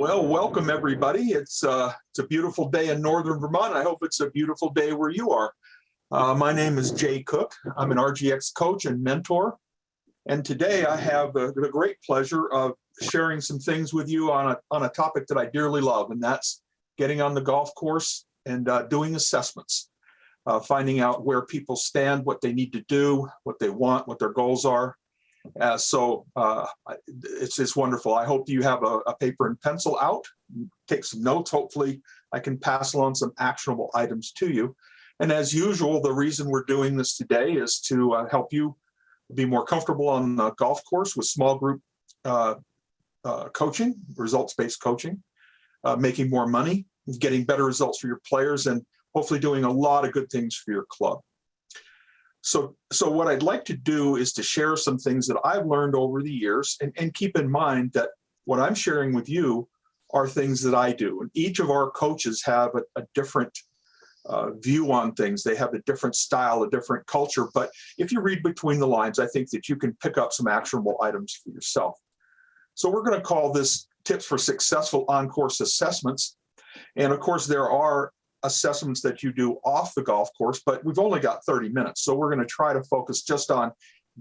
Well, welcome everybody. It's a beautiful day in northern Vermont. I hope it's a beautiful day where you are. My name is Jay Cooke. I'm an RGX coach and mentor. And today I have the great pleasure of sharing some things with you on a topic that I dearly love, and that's getting on the golf course and doing assessments, finding out where people stand, what they need to do, what they want, what their goals are. It's just wonderful. I hope you have a paper and pencil out, take some notes. Hopefully I can pass along some actionable items to you. And as usual, the reason we're doing this today is to help you be more comfortable on the golf course with small group coaching, results-based coaching, making more money, getting better results for your players, and hopefully doing a lot of good things for your club. So what I'd like to do is to share some things that I've learned over the years, and keep in mind that what I'm sharing with you are things that I do. And each of our coaches have a different view on things. They have a different style, a different culture. But if you read between the lines, I think that you can pick up some actionable items for yourself. So we're going to call this Tips for Successful On-Course Assessments. And of course, there are assessments that you do off the golf course, but we've only got 30 minutes. So we're going to try to focus just on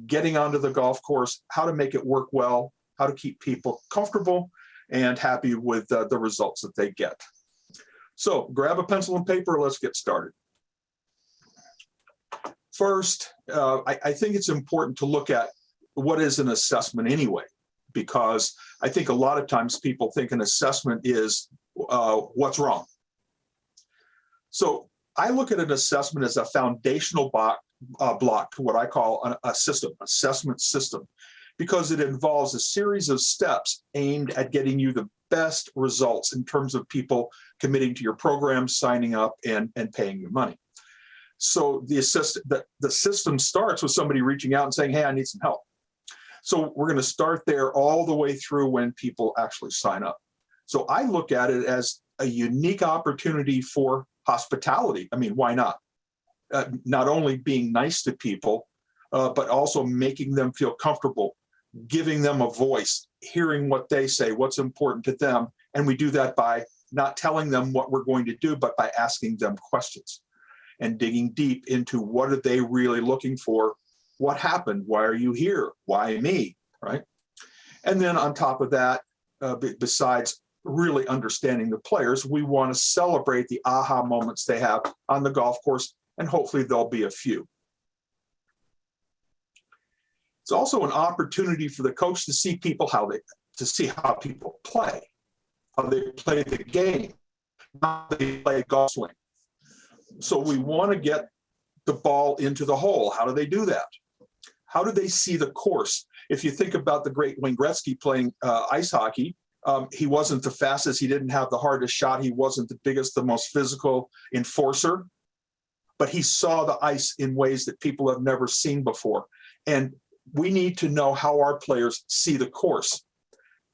getting onto the golf course, how to make it work well, how to keep people comfortable and happy with the results that they get. So grab a pencil and paper, let's get started. First, I think it's important to look at what is an assessment anyway, because I think a lot of times people think an assessment is what's wrong. So I look at an assessment as a foundational block to what I call a system, assessment system, because it involves a series of steps aimed at getting you the best results in terms of people committing to your program, signing up, and paying you money. So the system starts with somebody reaching out and saying, hey, I need some help. So we're going to start there all the way through when people actually sign up. So I look at it as a unique opportunity for hospitality. I mean, why not? Not only being nice to people, but also making them feel comfortable, giving them a voice, hearing what they say, what's important to them. And we do that by not telling them what we're going to do, but by asking them questions and digging deep into what are they really looking for? What happened? Why are you here? Why me? Right? And then on top of that, besides really understanding the players, we want to celebrate the aha moments they have on the golf course, and hopefully there'll be a few. It's also an opportunity for the coach to see people how people play, how they play the game, how they play golf swing. So we want to get the ball into the hole. How do they do that? How do they see the course? If you think about the great Wayne Gretzky playing ice hockey, he wasn't the fastest, he didn't have the hardest shot, he wasn't the biggest, the most physical enforcer, but he saw the ice in ways that people have never seen before. And we need to know how our players see the course.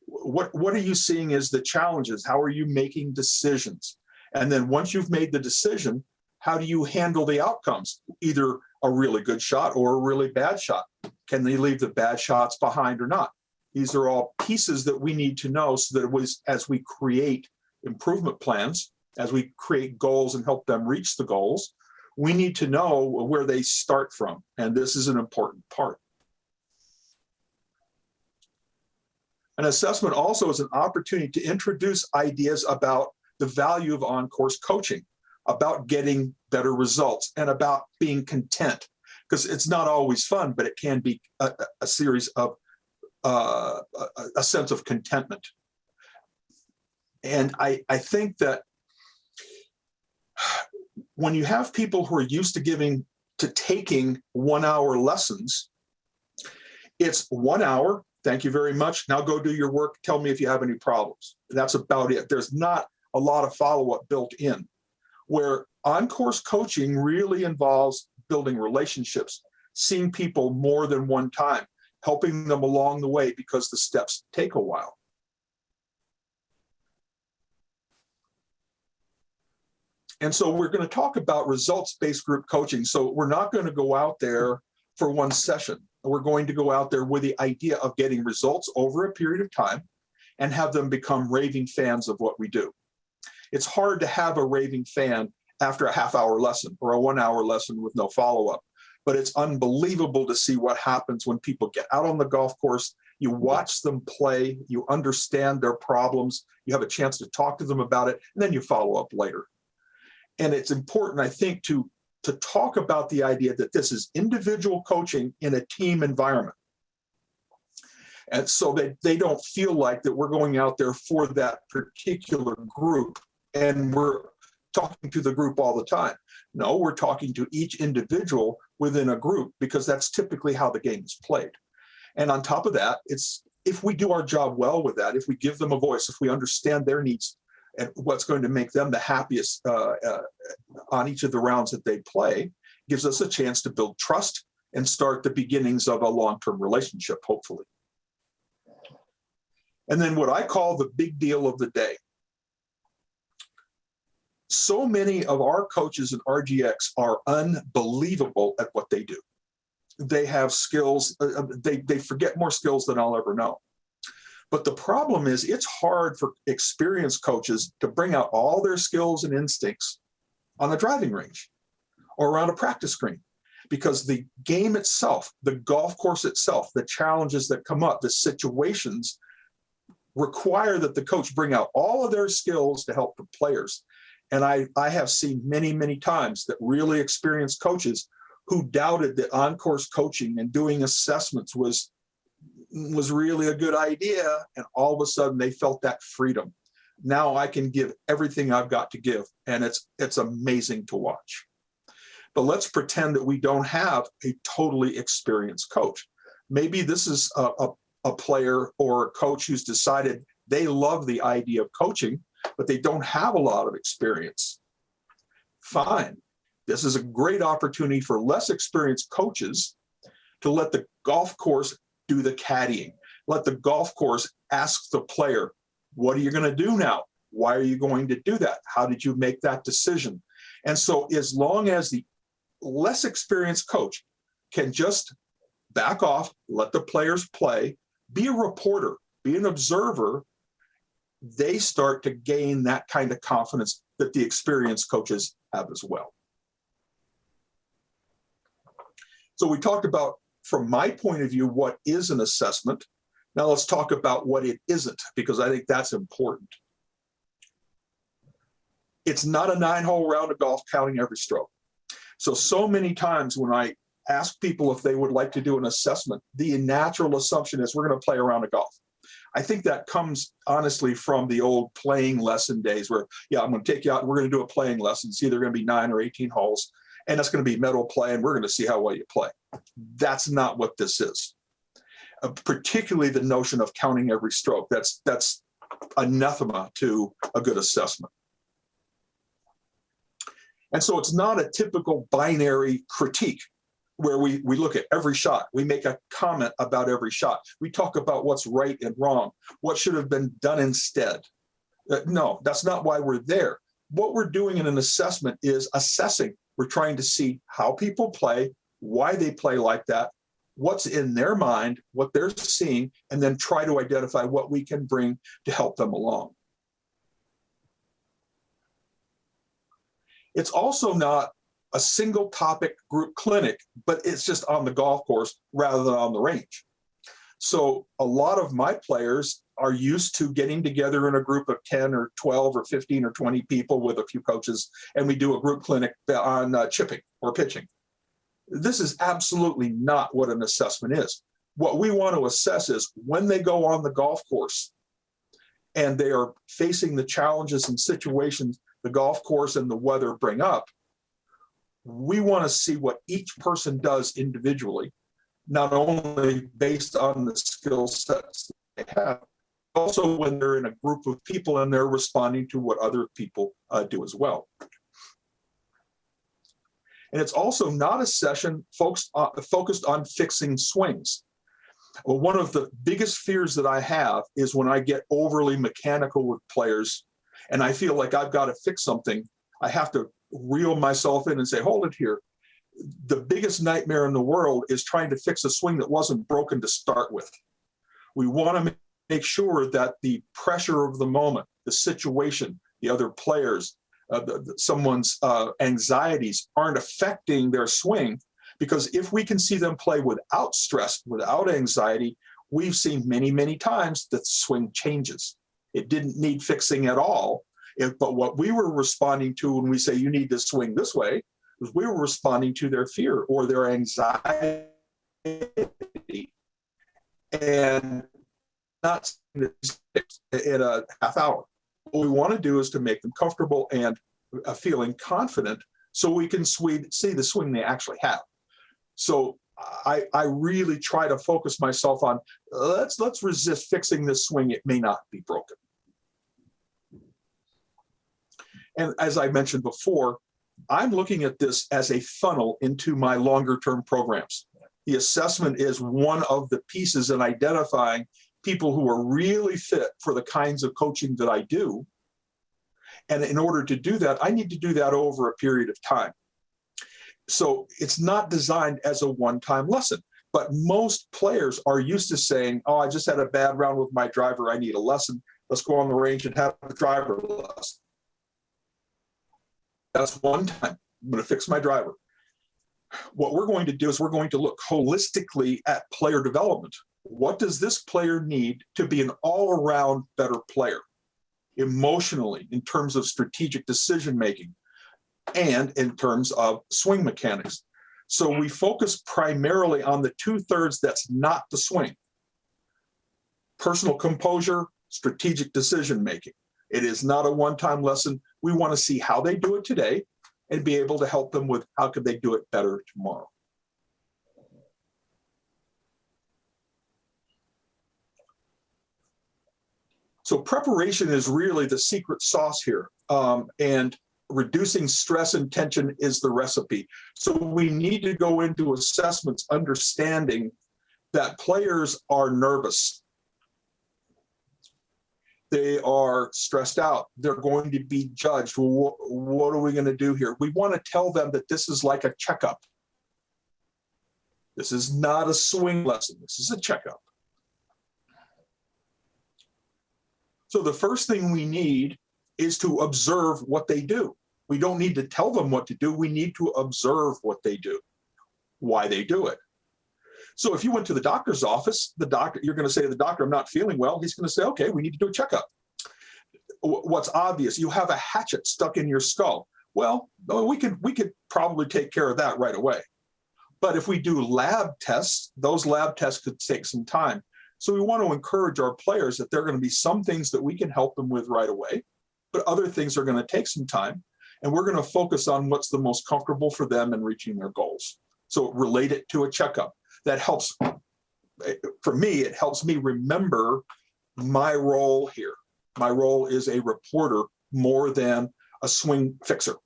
What are you seeing as the challenges? How are you making decisions? And then once you've made the decision, how do you handle the outcomes? Either a really good shot or a really bad shot. Can they leave the bad shots behind or not? These are all pieces that we need to know so that as we create improvement plans, as we create goals and help them reach the goals, we need to know where they start from. And this is an important part. An assessment also is an opportunity to introduce ideas about the value of on-course coaching, about getting better results, and about being content. Because it's not always fun, but it can be a series of a sense of contentment. And I think that when you have people who are used to taking 1 hour lessons, it's 1 hour, thank you very much, now go do your work, tell me if you have any problems. That's about it. There's not a lot of follow-up built in, where on-course coaching really involves building relationships, seeing people more than one time, helping them along the way because the steps take a while. And so we're going to talk about results-based group coaching. So we're not going to go out there for one session. We're going to go out there with the idea of getting results over a period of time, and have them become raving fans of what we do. It's hard to have a raving fan after a half-hour lesson or a 1-hour lesson with no follow-up. But it's unbelievable to see what happens when people get out on the golf course. You watch them play, you understand their problems, you have a chance to talk to them about it, and then you follow up later. And it's important, I think, to talk about the idea that this is individual coaching in a team environment. And so that they don't feel like that we're going out there for that particular group and we're talking to the group all the time. No, we're talking to each individual within a group because that's typically how the game is played. And on top of that, it's if we do our job well with that, if we give them a voice, if we understand their needs and what's going to make them the happiest on each of the rounds that they play, gives us a chance to build trust and start the beginnings of a long-term relationship, hopefully. And then what I call the big deal of the day. So many of our coaches in RGX are unbelievable at what they do. They have skills, they forget more skills than I'll ever know. But the problem is it's hard for experienced coaches to bring out all their skills and instincts on a driving range or around a practice screen, because the game itself, the golf course itself, the challenges that come up, the situations require that the coach bring out all of their skills to help the players. And I have seen many, many times that really experienced coaches who doubted that on-course coaching and doing assessments was really a good idea. And all of a sudden they felt that freedom. Now I can give everything I've got to give. And it's amazing to watch. But let's pretend that we don't have a totally experienced coach. Maybe this is a player or a coach who's decided they love the idea of coaching, but they don't have a lot of experience. Fine. This is a great opportunity for less experienced coaches to let the golf course do the caddying. Let the golf course ask the player, what are you going to do now? Why are you going to do that? How did you make that decision? And so as long as the less experienced coach can just back off, let the players play, be a reporter, be an observer, they start to gain that kind of confidence that the experienced coaches have as well. So we talked about, from my point of view, what is an assessment. Now let's talk about what it isn't, because I think that's important. It's not a 9-hole round of golf counting every stroke. So many times when I ask people if they would like to do an assessment, the natural assumption is we're going to play a round of golf. I think that comes honestly from the old playing lesson days where, yeah, I'm going to take you out and we're going to do a playing lesson. It's either going to be 9 or 18 holes, and it's going to be medal play, and we're going to see how well you play. That's not what this is. Particularly the notion of counting every stroke. That's anathema to a good assessment. And so it's not a typical binary critique where we look at every shot. We make a comment about every shot. We talk about what's right and wrong, what should have been done instead. No, that's not why we're there. What we're doing in an assessment is assessing. We're trying to see how people play, why they play like that, what's in their mind, what they're seeing, and then try to identify what we can bring to help them along. It's also not a single topic group clinic, but it's just on the golf course rather than on the range. So a lot of my players are used to getting together in a group of 10 or 12 or 15 or 20 people with a few coaches, and we do a group clinic on chipping or pitching. This is absolutely not what an assessment is. What we want to assess is when they go on the golf course and they are facing the challenges and situations the golf course and the weather bring up, we want to see what each person does individually, not only based on the skill sets they have, but also when they're in a group of people and they're responding to what other people do as well. And it's also not a session focused on fixing swings. Well, one of the biggest fears that I have is when I get overly mechanical with players and I feel like I've got to fix something, I have to reel myself in and say, hold it here. The biggest nightmare in the world is trying to fix a swing that wasn't broken to start with. We want to make sure that the pressure of the moment, the situation, the other players, someone's anxieties aren't affecting their swing. Because if we can see them play without stress, without anxiety, we've seen many, many times that swing changes. It didn't need fixing at all. But what we were responding to when we say you need to swing this way, was we were responding to their fear or their anxiety and not in a half hour. What we want to do is to make them comfortable and feeling confident so we can see the swing they actually have. So I really try to focus myself on let's resist fixing this swing. It may not be broken. And as I mentioned before, I'm looking at this as a funnel into my longer term programs. The assessment is one of the pieces in identifying people who are really fit for the kinds of coaching that I do. And in order to do that, I need to do that over a period of time. So it's not designed as a one-time lesson, but most players are used to saying, oh, I just had a bad round with my driver. I need a lesson. Let's go on the range and have a driver lesson. That's one time. I'm going to fix my driver. What we're going to do is we're going to look holistically at player development. What does this player need to be an all-around better player? Emotionally, in terms of strategic decision-making, and in terms of swing mechanics. So we focus primarily on the 2/3 that's not the swing. Personal composure, strategic decision-making. It is not a one-time lesson. We want to see how they do it today and be able to help them with how could they do it better tomorrow. So preparation is really the secret sauce here. And reducing stress and tension is the recipe. So we need to go into assessments understanding that players are nervous. They are stressed out. They're going to be judged. Well, what are we going to do here? We want to tell them that this is like a checkup. This is not a swing lesson. This is a checkup. So the first thing we need is to observe what they do. We don't need to tell them what to do. We need to observe what they do, why they do it. So if you went to the doctor's office, you're going to say to the doctor, I'm not feeling well. He's going to say, okay, we need to do a checkup. What's obvious? You have a hatchet stuck in your skull. Well, we could probably take care of that right away. But if we do lab tests, those lab tests could take some time. So we want to encourage our players that there are going to be some things that we can help them with right away, but other things are going to take some time. And we're going to focus on what's the most comfortable for them in reaching their goals. So relate it to a checkup. That helps, for me, it helps me remember my role here. My role is a reporter more than a swing fixer.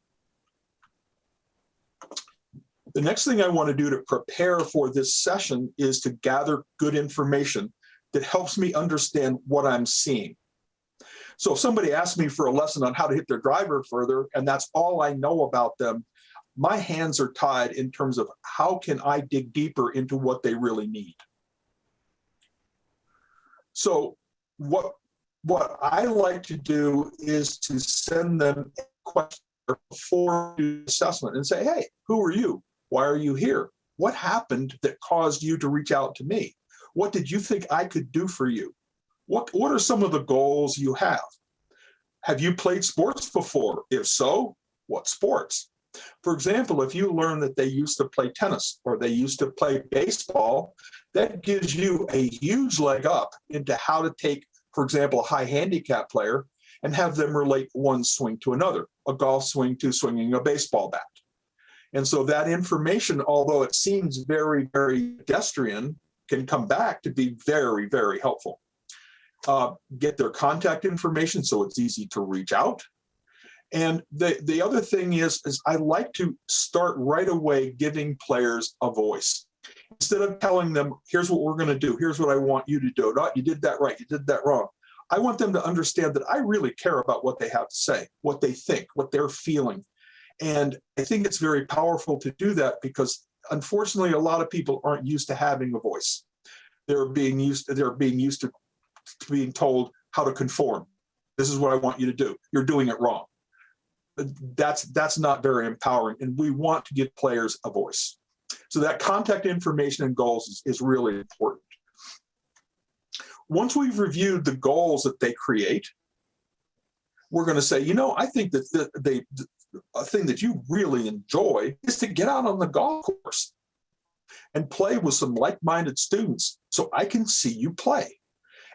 The next thing I want to do to prepare for this session is to gather good information that helps me understand what I'm seeing. So if somebody asks me for a lesson on how to hit their driver further, and that's all I know about them, my hands are tied in terms of how can I dig deeper into what they really need. So what I like to do is to send them a question before the assessment and say, hey, who are you? Why are you here? What happened that caused you to reach out to me? What did you think I could do for you? What are some of the goals you have? Have you played sports before? If so, what sports? For example, if you learn that they used to play tennis or they used to play baseball, that gives you a huge leg up into how to take, for example, a high handicap player and have them relate one swing to another, a golf swing to swinging a baseball bat. And so that information, although it seems very, very pedestrian, can come back to be very, very helpful. Get their contact information so it's easy to reach out. And the other thing is I like to start right away giving players a voice. Instead of telling them, here's what we're going to do, here's what I want you to do. No, you did that right, you did that wrong. I want them to understand that I really care about what they have to say, what they think, what they're feeling. And I think it's very powerful to do that because unfortunately, a lot of people aren't used to having a voice. They're being used to being told how to conform. This is what I want you to do. You're doing it wrong. That's not very empowering, and we want to give players a voice. So that contact information and goals is really important. Once we've reviewed the goals that they create, we're going to say, I think that a thing that you really enjoy is to get out on the golf course and play with some like-minded students so I can see you play.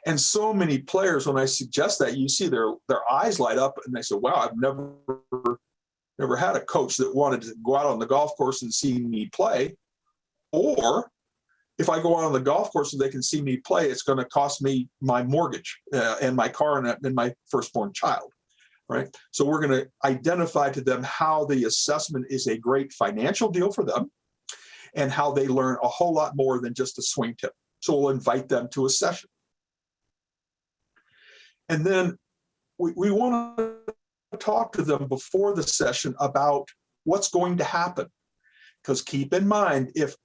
And so many players, when I suggest that, you see their eyes light up and they say, wow, I've never had a coach that wanted to go out on the golf course and see me play. Or if I go out on the golf course and they can see me play, it's going to cost me my mortgage and my car and my firstborn child, right? So we're going to identify to them how the assessment is a great financial deal for them and how they learn a whole lot more than just a swing tip. So we'll invite them to a session. And then we want to talk to them before the session about what's going to happen. Because keep in mind, if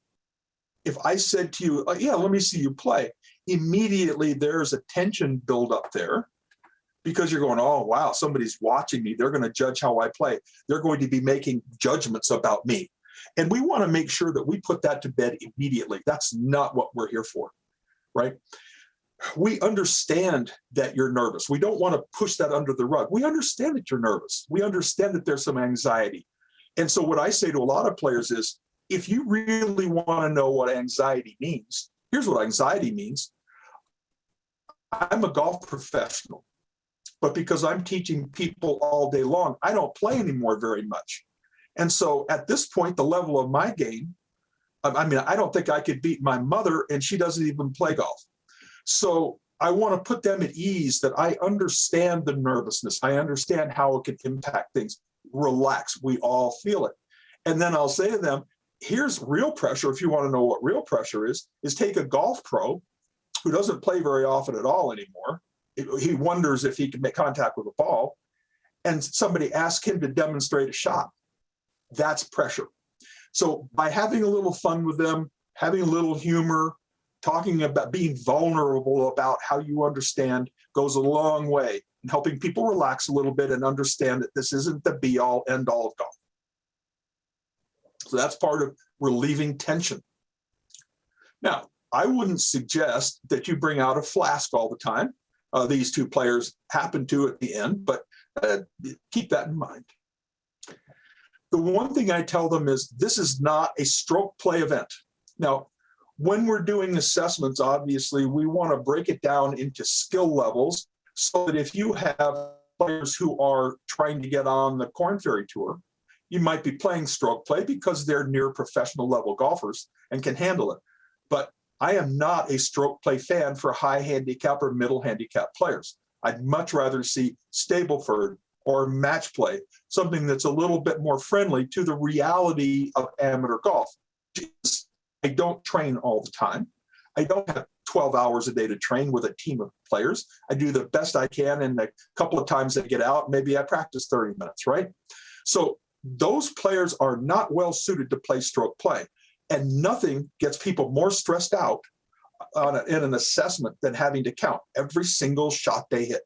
I said to you, yeah, let me see you play, immediately there's a tension build up there because you're going, oh, wow, somebody's watching me. They're going to judge how I play. They're going to be making judgments about me. And we want to make sure that we put that to bed immediately. That's not what we're here for, right? We understand that you're nervous. We don't want to push that under the rug. We understand that you're nervous. We understand that there's some anxiety. And so what I say to a lot of players is, if you really want to know what anxiety means, here's what anxiety means. I'm a golf professional, but because I'm teaching people all day long, I don't play anymore very much. And so at this point, the level of my game, I don't think I could beat my mother, and she doesn't even play golf. So I want to put them at ease that I understand the nervousness. I understand how it can impact things. Relax. We all feel it. And then I'll say to them, here's real pressure. If you want to know what real pressure is take a golf pro who doesn't play very often at all anymore. He wonders if he can make contact with a ball, and somebody asks him to demonstrate a shot. That's pressure. So by having a little fun with them, having a little humor, talking about being vulnerable about how you understand goes a long way in helping people relax a little bit and understand that this isn't the be-all, end-all of golf. So that's part of relieving tension. Now, I wouldn't suggest that you bring out a flask all the time. These two players happen to at the end, but keep that in mind. The one thing I tell them is this is not a stroke play event. Now, when we're doing assessments, obviously, we want to break it down into skill levels so that if you have players who are trying to get on the Korn Ferry Tour, you might be playing stroke play because they're near professional level golfers and can handle it. But I am not a stroke play fan for high handicap or middle handicap players. I'd much rather see Stableford or match play, something that's a little bit more friendly to the reality of amateur golf. I don't train all the time. I don't have 12 hours a day to train with a team of players. I do the best I can, and a couple of times I get out, maybe I practice 30 minutes, right? So those players are not well suited to play stroke play, and nothing gets people more stressed out in an assessment than having to count every single shot they hit.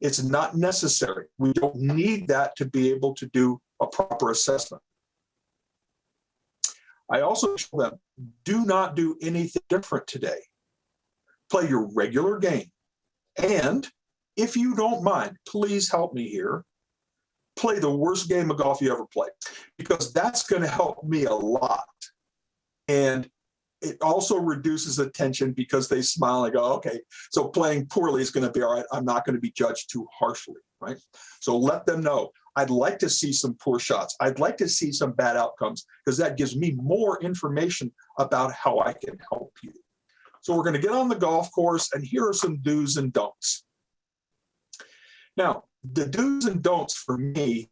It's not necessary. We don't need that to be able to do a proper assessment. I also tell them, do not do anything different today. Play your regular game. And if you don't mind, please help me here, play the worst game of golf you ever played, because that's going to help me a lot. And it also reduces the tension because they smile and go, okay, so playing poorly is going to be all right. I'm not going to be judged too harshly, right? So let them know, I'd like to see some poor shots. I'd like to see some bad outcomes, because that gives me more information about how I can help you. So we're going to get on the golf course, and here are some do's and don'ts. Now, the do's and don'ts for me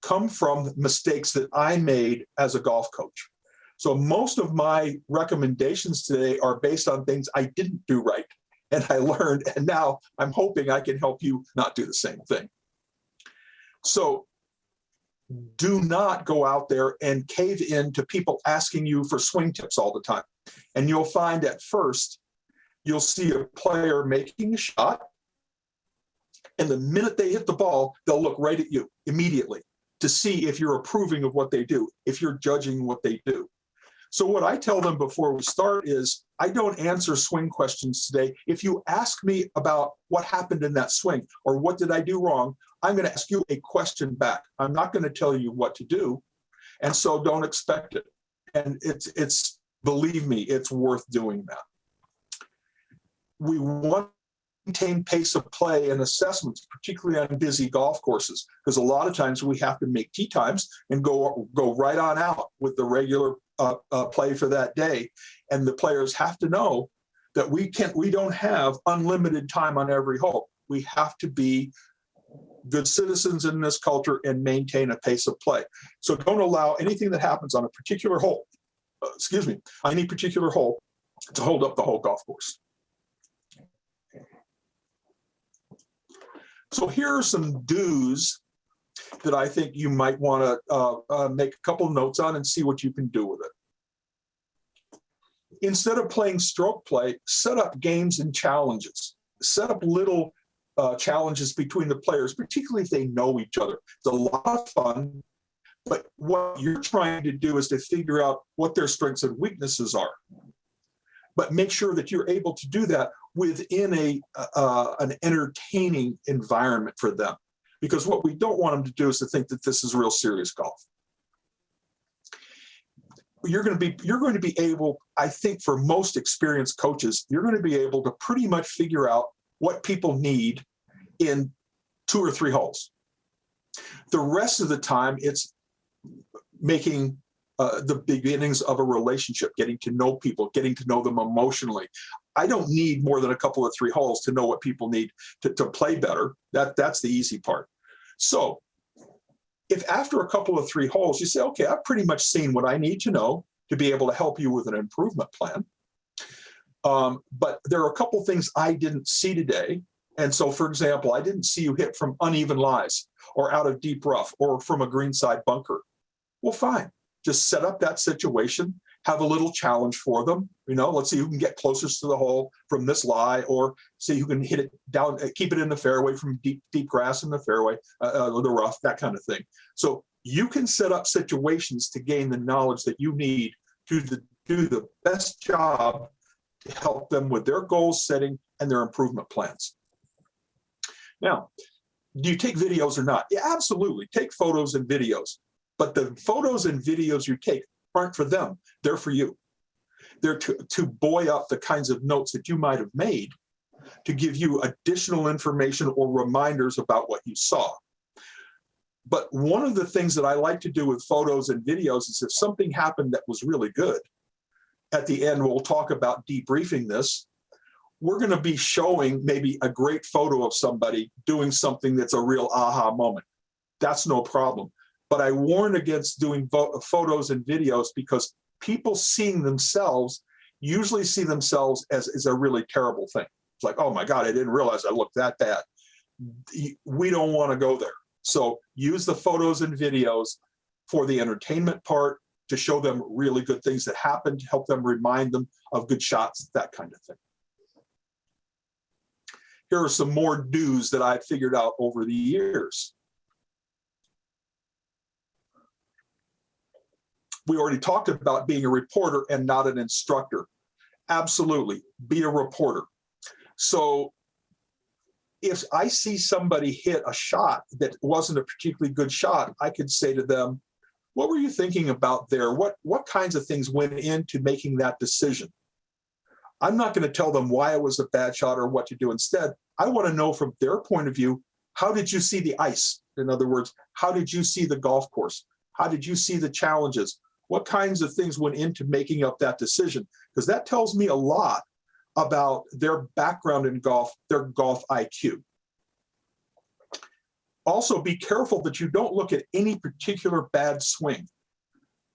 come from mistakes that I made as a golf coach. So most of my recommendations today are based on things I didn't do right, and I learned, and now I'm hoping I can help you not do the same thing. So do not go out there and cave in to people asking you for swing tips all the time. And you'll find at first you'll see a player making a shot, and the minute they hit the ball, they'll look right at you immediately to see if you're approving of what they do, if you're judging what they do. So what I tell them before we start is, I don't answer swing questions today. If you ask me about what happened in that swing or what did I do wrong, I'm going to ask you a question back. I'm not going to tell you what to do. And so don't expect it. And it's believe me, it's worth doing that. We want to maintain pace of play and assessments, particularly on busy golf courses, because a lot of times we have to make tee times and go right on out with the regular play for that day. And the players have to know that we don't have unlimited time on every hole. We have to be good citizens in this culture and maintain a pace of play. So don't allow anything that happens on a particular hole, on any particular hole, to hold up the whole golf course. So here are some do's that I think you might want to make a couple notes on and see what you can do with it. Instead of playing stroke play, set up games and challenges. Set up little challenges between the players, particularly if they know each other. It's a lot of fun, but what you're trying to do is to figure out what their strengths and weaknesses are. But make sure that you're able to do that within an entertaining environment for them. Because what we don't want them to do is to think that this is real serious golf. You're going to be able, I think for most experienced coaches, you're going to be able to pretty much figure out what people need in 2 or 3 holes. The rest of the time, it's making the beginnings of a relationship, getting to know people, getting to know them emotionally. I don't need more than a couple of 3 holes to know what people need to play better. That's the easy part. So if after a couple of 3 holes, you say, okay, I've pretty much seen what I need to know to be able to help you with an improvement plan. But there are a couple things I didn't see today. And so, for example, I didn't see you hit from uneven lies or out of deep rough or from a greenside bunker. Well, fine. Just set up that situation, have a little challenge for them. Let's see who can get closest to the hole from this lie, or see who can hit it down, keep it in the fairway from deep grass in the fairway, the rough, that kind of thing. So you can set up situations to gain the knowledge that you need to do the best job to help them with their goal setting and their improvement plans. Now, do you take videos or not? Yeah, absolutely. Take photos and videos. But the photos and videos you take aren't for them. They're for you. They're to buoy up the kinds of notes that you might have made to give you additional information or reminders about what you saw. But one of the things that I like to do with photos and videos is if something happened that was really good, at the end, we'll talk about debriefing this. We're going to be showing maybe a great photo of somebody doing something that's a real aha moment. That's no problem. But I warn against doing photos and videos because people seeing themselves usually see themselves as a really terrible thing. It's like, oh my God, I didn't realize I looked that bad. We don't want to go there. So use the photos and videos for the entertainment part, to show them really good things that happened, help them remind them of good shots, that kind of thing. Here are some more do's that I've figured out over the years. We already talked about being a reporter and not an instructor. Absolutely, be a reporter. So if I see somebody hit a shot that wasn't a particularly good shot, I could say to them, what were you thinking about there? What kinds of things went into making that decision? I'm not going to tell them why it was a bad shot or what to do instead. I want to know from their point of view, how did you see the ice? In other words, how did you see the golf course? How did you see the challenges? What kinds of things went into making up that decision? Because that tells me a lot about their background in golf, their golf IQ. Also, be careful that you don't look at any particular bad swing.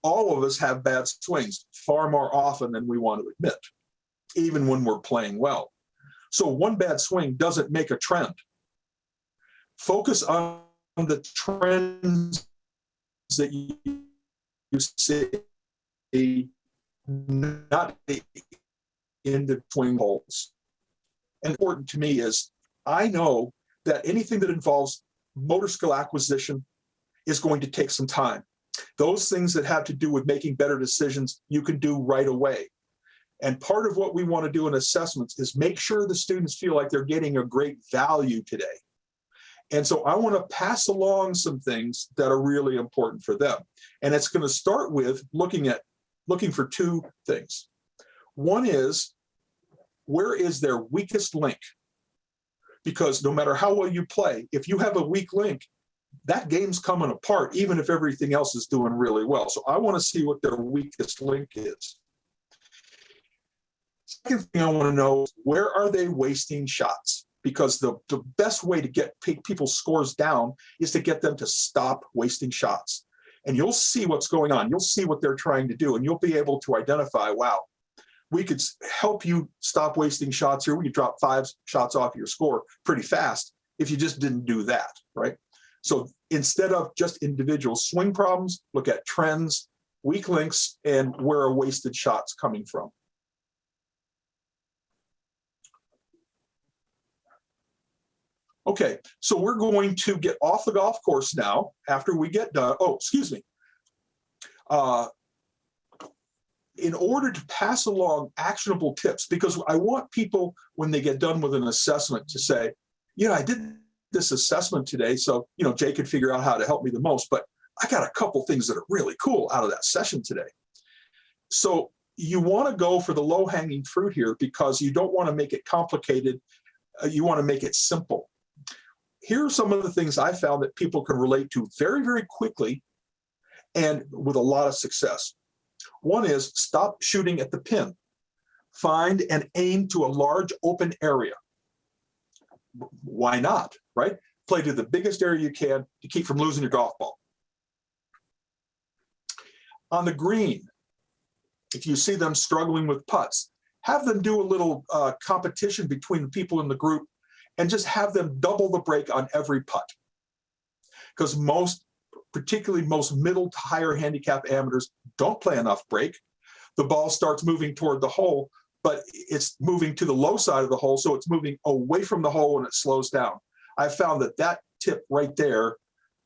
All of us have bad swings far more often than we want to admit, even when we're playing well. So one bad swing doesn't make a trend. Focus on the trends that you see, not the end of swing holes. and important to me is I know that anything that involves motor skill acquisition is going to take some time. Those things that have to do with making better decisions, you can do right away. And part of what we want to do in assessments is make sure the students feel like they're getting a great value today. And so I want to pass along some things that are really important for them. And it's going to start with looking for two things. One is, where is their weakest link? Because no matter how well you play, if you have a weak link, that game's coming apart, even if everything else is doing really well. So I want to see what their weakest link is. Second thing I want to know is, where are they wasting shots? Because the best way to get people's scores down is to get them to stop wasting shots. And you'll see what's going on. You'll see what they're trying to do, and you'll be able to identify, wow, we could help you stop wasting shots here. We could drop 5 shots off your score pretty fast if you just didn't do that, right? So instead of just individual swing problems, look at trends, weak links, and where are wasted shots coming from. Okay, so we're going to get off the golf course now after we get done. Oh, excuse me. In order to pass along actionable tips, because I want people, when they get done with an assessment, to say, yeah, I did this assessment today, so Jay could figure out how to help me the most, but I got a couple things that are really cool out of that session today. So you want to go for the low-hanging fruit here, because you don't want to make it complicated. You want to make it simple. Here are some of the things I found that people can relate to very, very quickly and with a lot of success. One is, stop shooting at the pin. Find and aim to a large open area. Why not, right? Play to the biggest area you can to keep from losing your golf ball. On the green, if you see them struggling with putts, have them do a little competition between the people in the group and just have them double the break on every putt. Because particularly most middle to higher handicap amateurs don't play enough break. The ball starts moving toward the hole, but it's moving to the low side of the hole, so it's moving away from the hole and it slows down. I found that tip right there,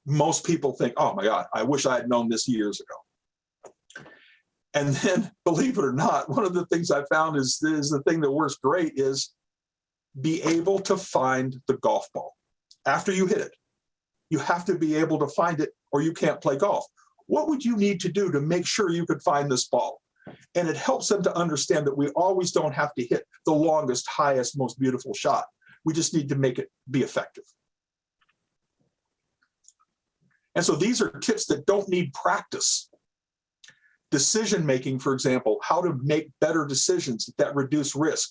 most people think, oh my God, I wish I had known this years ago. And then, believe it or not, one of the things I found is the thing that works great is be able to find the golf ball. After you hit it, you have to be able to find it or you can't play golf. What would you need to do to make sure you could find this ball? And it helps them to understand that we always don't have to hit the longest, highest, most beautiful shot. We just need to make it be effective. And so these are tips that don't need practice. Decision making, for example, how to make better decisions that reduce risk.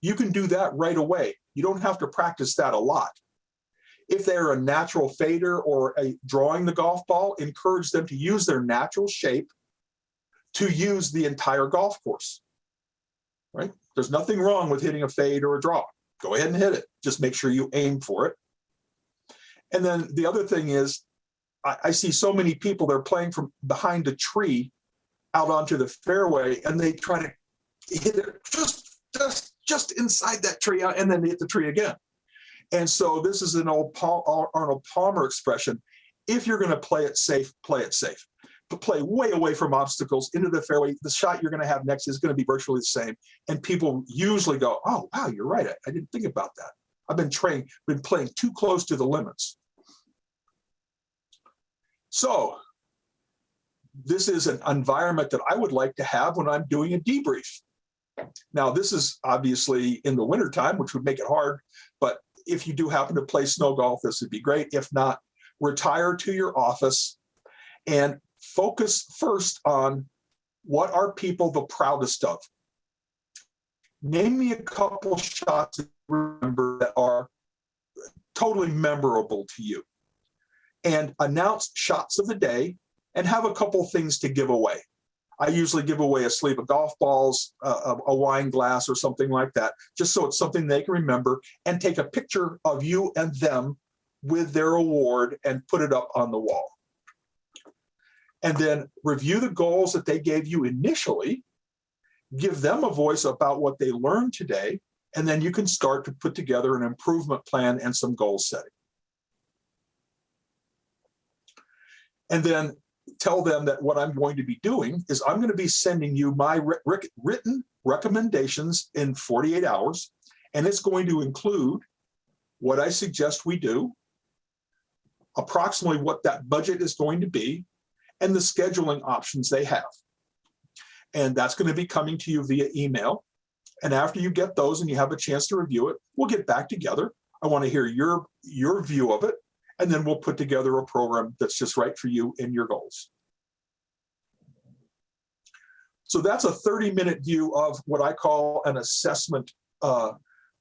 You can do that right away. You don't have to practice that a lot. If they're a natural fader or drawing the golf ball, encourage them to use their natural shape to use the entire golf course, right? There's nothing wrong with hitting a fade or a draw. Go ahead and hit it. Just make sure you aim for it. And then the other thing is, I see so many people, they're playing from behind a tree out onto the fairway, and they try to hit it just inside that tree and then hit the tree again. And so this is an old Arnold Palmer expression. If you're going to play it safe, play it safe. But play way away from obstacles into the fairway. The shot you're going to have next is going to be virtually the same. And people usually go, oh, wow, you're right. I didn't think about that. I've been playing too close to the limits. So this is an environment that I would like to have when I'm doing a debrief. Now, this is obviously in the wintertime, which would make it hard, but if you do happen to play snow golf, this would be great. If not, retire to your office and focus first on what are people the proudest of. Name me a couple shots that you remember that are totally memorable to you. And announce shots of the day and have a couple things to give away. I usually give away a sleeve of golf balls, a wine glass or something like that, just so it's something they can remember, and take a picture of you and them with their award and put it up on the wall. And then review the goals that they gave you initially, give them a voice about what they learned today, And then you can start to put together an improvement plan and some goal setting. And then tell them that what I'm going to be doing is I'm going to be sending you my written recommendations in 48 hours. And it's going to include what I suggest we do, approximately what that budget is going to be, and the scheduling options they have. And that's going to be coming to you via email. And after you get those and you have a chance to review it, we'll get back together. I want to hear your view of it, and then we'll put together a program that's just right for you and your goals. So that's a 30-minute view of what I call an assessment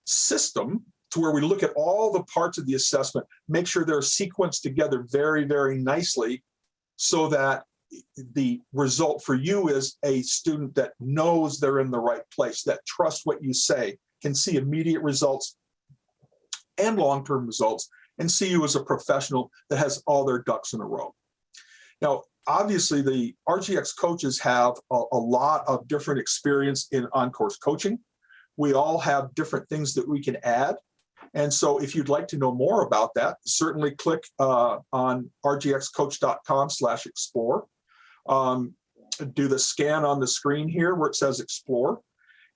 system, to where we look at all the parts of the assessment, make sure they're sequenced together very, very nicely, so that the result for you is a student that knows they're in the right place, that trusts what you say, can see immediate results and long-term results, and see you as a professional that has all their ducks in a row. Now, obviously, the RGX coaches have a lot of different experience in OnCourse coaching. We all have different things that we can add. And so if you'd like to know more about that, certainly click on rgxcoach.com/explore. Do the scan on the screen here where it says explore.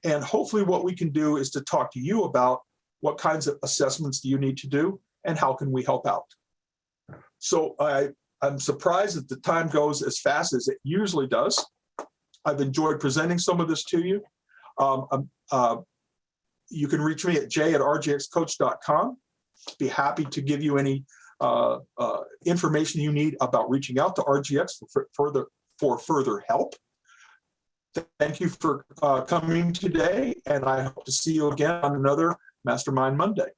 And hopefully what we can do is to talk to you about what kinds of assessments do you need to do and how can we help out. So I'm surprised that the time goes as fast as it usually does. I've enjoyed presenting some of this to you. You can reach me at j@rgxcoach.com. Be happy to give you any information you need about reaching out to RGX for further help. Thank you for coming today, and I hope to see you again on another Mastermind Monday.